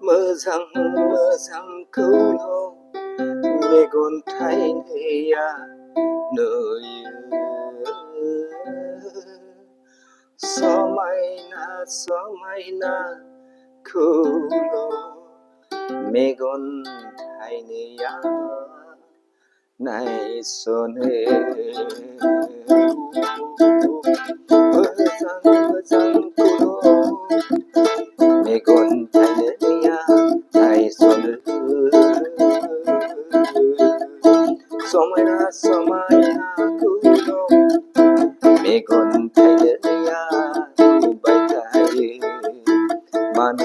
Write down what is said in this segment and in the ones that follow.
모상 그로 내곤 타이네야 너유 서마이나 그로 내곤 타이네야 나의 손에 모상 그로 내곤 타이네야 나의 손을 서마이나 그로 내곤 타이네야 우바이타이 마네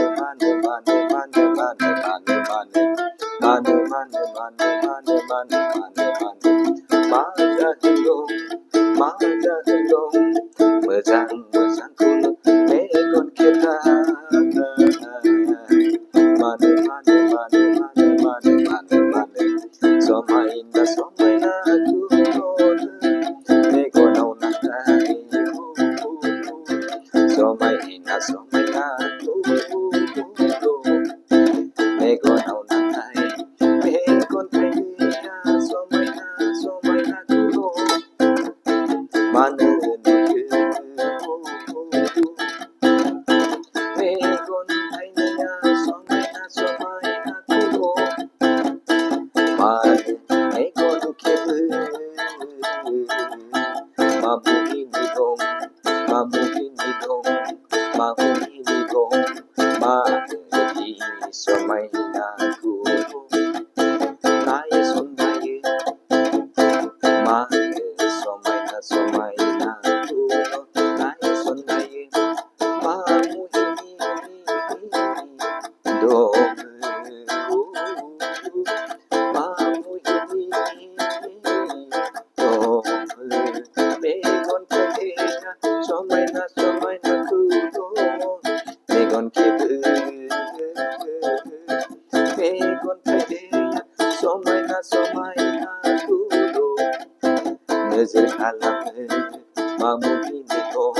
맞아요 모상 그로 내곤 케타 마네 서마이나 그로를 내곤 오나타이 서마이나 그로 내곤 오나타이 내곤 타이야 서마이나 그로 많은 내곤 타이야 서마이나 그로 많은 내곤 케브 마무리니동 마무리 서마이나 그로 나의 손나의 마의 서마이나 그로 나의 손나의 마무리 너무 마무리 너무 내곤 타이야 서마이나 그로 내곤 기분 내곤 타이야 서마이나 그로 늦을 갈라면 마무리니도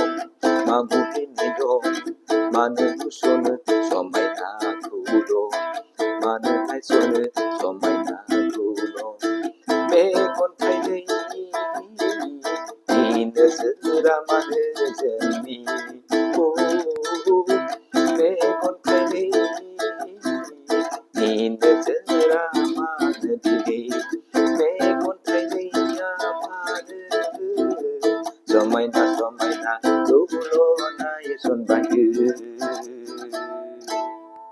많은 손을 서마이나 그로 많은 손을 서마이나 그로 내곤 타이네 이 늦으라 많으니 내곤 타이네 이